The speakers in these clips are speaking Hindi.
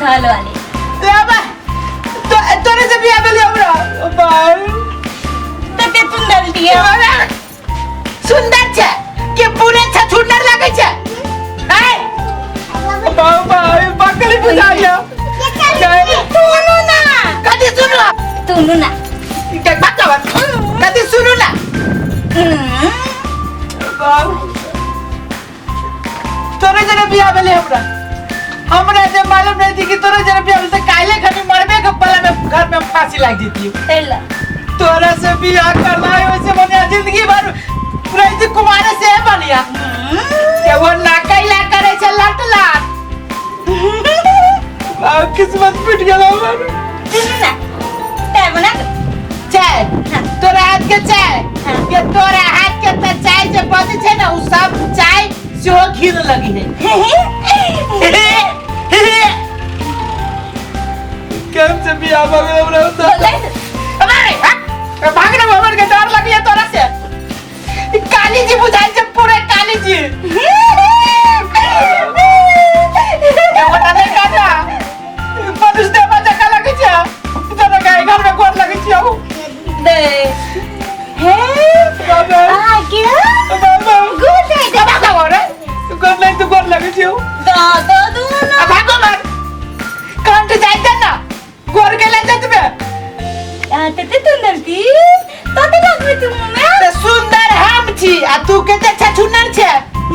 धल वाली देवा तोरे से बियाह भेल हमरा बाऊ तते सुंदर दिए सुंदर छे के पूरे छछुंदर लागे छे हैं बाऊ बाऊ बकली बुझाइयो सुनो ना कदी सुनो ना के बकवा कदी सुनो ना बाऊ तोरे जने बियाह भेल हमरा जे मालूम नहीं थी कि तोरे जने बियाह भेल त काले खनी मरबे के पला में घर में फांसी लग जेती तेला तोरा से बियाह करना है वैसे बनिया जिंदगी भर रही कुमार से है बनिया ये वो नाकैला करे छे लट लाट अब किस्मत पिट गेल हमर ना चाय बना चाय तोरा हाथ के चाय के तोरा हाथ के त चाय जे बचे छे ना उ सब चाय से घिन लगी है केम से बियाह हो गेल हमरा त अरे भागने भवन के डर लगी है तोरा से काली जी बुझाई छे पूरे काली जी क्या बता नहीं काटा मनुष्य देवा जका लगे छे तोरा के घर में गोर लगे छे दे हे बाबा आ गया बाबा गुड है बाबा रे तू गोर नहीं तू गोर लगे छे दादा दूना अब भागो मत कान तो जाइते ना गोर के ले जत में तते सुंदर की तते लगबे तुम में ते सुंदर हम छी आ तू के ते छछुनर छे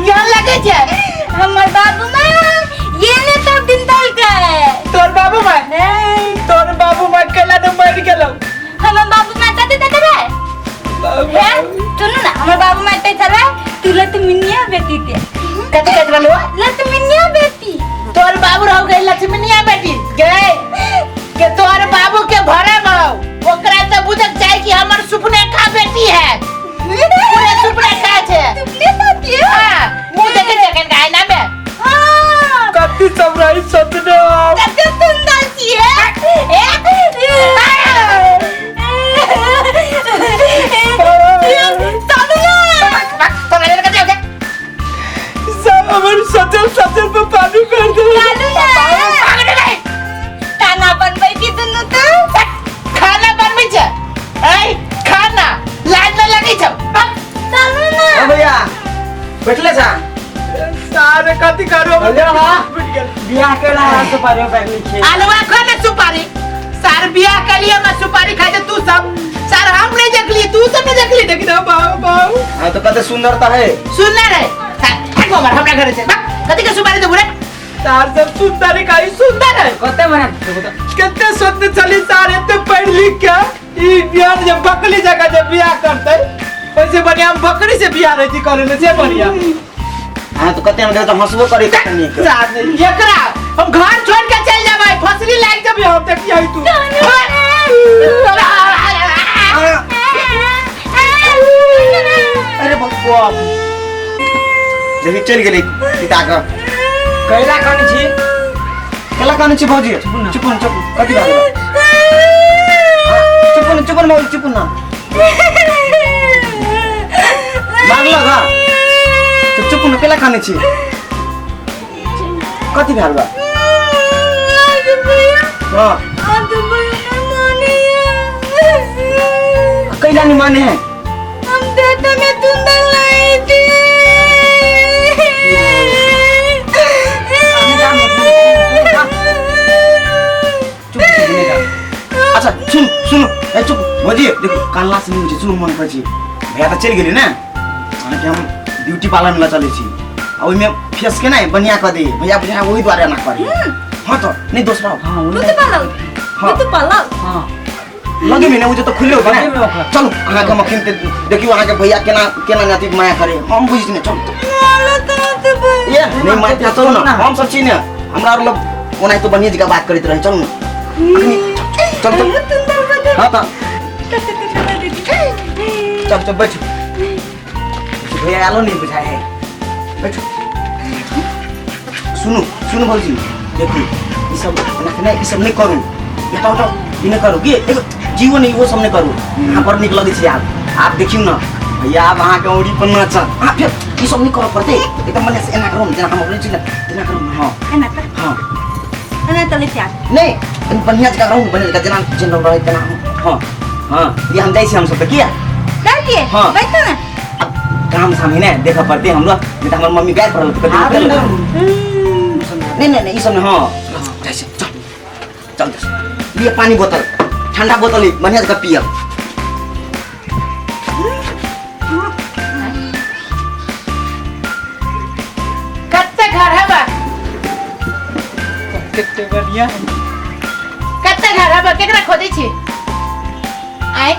यहाँ लगे छे हमर बाबू मां ये ने तब दिन दल के तोर बाबू मां नहीं तोर बाबू मां केला न मर गेलो हमर बाबू मां तते रे है सुनो ना हमर बाबू मां ते चला तू लत मिनिया बेटी के कते कत रहलो लत मिनिया बेटी तोर बाबू रह गई लक्ष्मनिया बेटी गए के तोर बाबू के भरे मरो ओकरा त बुझक चाहे कि हमर सुपने का बेटी है पूरे सुपने का छे तुमने तो किया हां मुंह देखे जकन का आईना में हां कति सबराई सपने तते सुंदर की हमर सचल पे पानी कर दे खाना बनबै छी दुनु तो खाना बनबै छै ए खाना लाज न लगे छै चलू ना ओ भैया बैठले छा सारे कति करो बियाह केला सुपारी बैठले छी आलवा खाने सुपारी सार बियाह के लिए मैं सुपारी खाई दे तू सब सार हम नहीं देखली तू सब नहीं देखली देख दो बाऊ हां तो कते सुंदरता है सुनना रे हमर हमरा घर से कति के सुपारी दे बुरे तार सब सुंदर काई सुंदर है कते बना कितने सुंदर चली सारे ते पढ़ लिख के ई बियाह जब बकली जगह जब बियाह करते वैसे बढ़िया हम बकरी से बियाह रहती करे न से बढ़िया हां तो कते हम गए तो हंसबो करी तक नहीं साथ एकरा हम घर छोड़ के चल जाबै फसली लाग जब हम तक की आई तू अरे बकवा देखि चल गेली पिता का कैला कानी छी कैला कानी छी भौजी चुपुन कति बात चुपुन मौल चुपुन ना मागला का तो चुपुन कैला कानी छी कति भेल बा हां कैला नहीं माने है हम देता में सुंदर लाई थी अच्छा सुन ए चुप भौजी देखो कानला से मुझे सुन मन पड़ी भैया तो चल गेली ना कि हम ब्यूटी पार्लर में चले छी आ ओइ में फेस के ना बनिया कर दे भैया बुझा वही द्वारा ना करी हां तो नहीं दूसरा हां तू पालो हां लगे में ना तो खुले हो ना चलो आगे हम किनते देखियो आगे भैया केना नाती माया करे हम बुझी ने चल ये नहीं माया चलो ना हम सब चीज ने हमरा लोग ओना तो बनिया जी का बात करते रहे चल चल हाँ तो चल बैठो भैया आलो नहीं बुझाए है बैठो सुनो भौजी देखो ये सब नहीं करू बेटा नहीं करू कि जीवन नहीं वो सब नहीं करू यहाँ पर निक लगे आप देखियो ना भैया आप वहाँ के औरी पर नाच फिर ये सब नहीं करो पड़ते एकदम मने से एना करो जना हम अपने चीज एना करो हां है ना हां है ना चले चार नहीं बढ़िया जगह रहूं बढ़िया जगह जना जिन लोग रहे तना हां हां ये हम जैसे हम सब किया कर दिए हाँ। बैठो ना अब काम सामने ने देखा पड़ते हम लोग नहीं तो हमारी मम्मी गैर पड़ल तो कभी नहीं ये सब हां जैसे चल ये पानी बोतल ठंडा बोतल ही बढ़िया जगह पिया कत्ते घर है बा कितने बढ़िया है। कत्ते घर है बा केकरा खोदै छी आइ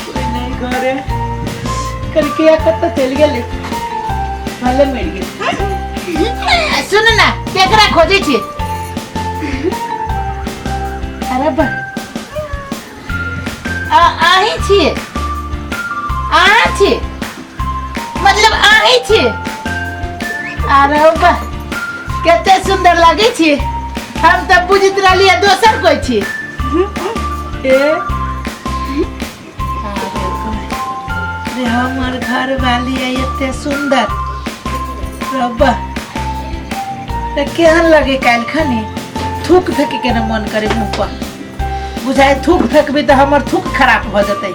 कोई नहीं घरे करके कत्ते चल गेली भले मिल गेली सुन ना केकरा खोदै छी अरे बा आही छी छी मतलब आही छी अरे बा कते सुंदर लागे छी हम तो बुझित रहलिए दोसर कोई छी ए अरे हमर घर वाली है इतने सुंदर रब्बा तो केहन लगे काल खनी थूक फेंक के न मन करे मुंह पर बुझाए थूक फेंकबी तो हमर थूक खराब हो जतई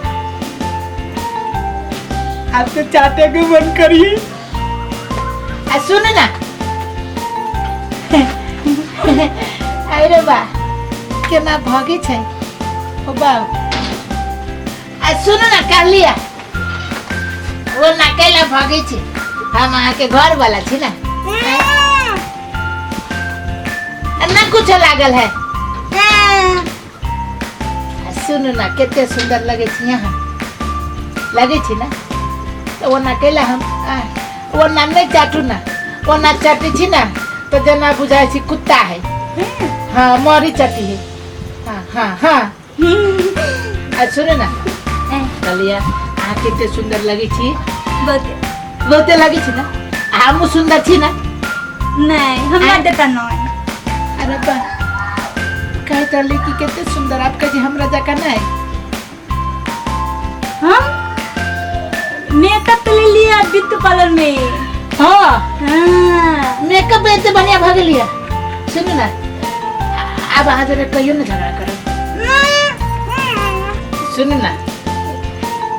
आप तो चाहते के मन करिए आ सुन ना अरे बा केना भागी छै ओ बा आ सुन ना कालिया वो ना केला भागी छै हम अहाँ के घर वाला छी ना ना कुछ लागल है आ सुन ना केते सुंदर लगे छी यहाँ लगे छी ना तो वो ना केला हम वो ना नहीं चाटू ना वो ना चाटी छी ना तो जना बुझाई छी कुत्ता है हाँ मोरी चटी है हाँ हाँ हाँ आ सुने ना कलिया आ कितने सुंदर लगी छी बहुते लगी छी ना हम सुंदर छी ना नहीं हम ना देता नहीं अरे बा कहे तली कि कितने सुंदर आपका जी हमरा जका नहीं हम मेकअप ले लिया ब्यूटी पार्लर में हाँ हाँ मेकअप बेते बढ़िया भाग लिया सुनो ना अब आज रे कहियो ना झगड़ा करो सुनो ना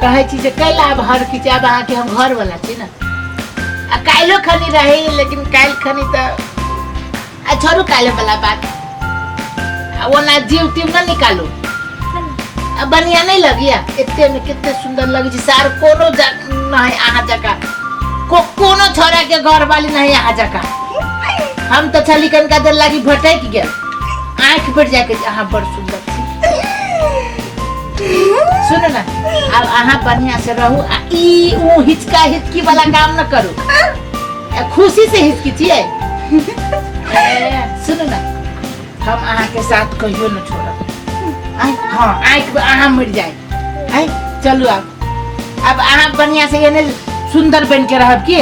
कहे छी जे कैला अब हर की अब आके के हम घर वाला छी ना आ काइलो खनी रही लेकिन काइल खनी तो आ छोड़ू काइलो वाला बात आ वो ना जीव टीम ना निकालो अब बढ़िया नहीं लगिया इतने में कितने सुंदर लगी छी सार कोनो नहीं आहा जगह कोनो छोरा के घर वाली नहीं आ जका हम तो छली कन का देर लागी भटक गया आंख बढ़ जाके अहाँ बड़ सुंदर सुनो ना अब अहाँ बढ़िया से रहू आ ई वो हिचका हिचकी वाला काम न करू खुशी से हिचकी छिए सुनो ना हम अहाँ के साथ कहियो न छोड़ब हाँ आंख अहाँ मर जाए चलू अब अहाँ बढ़िया से ये सुंदर बन के रहब की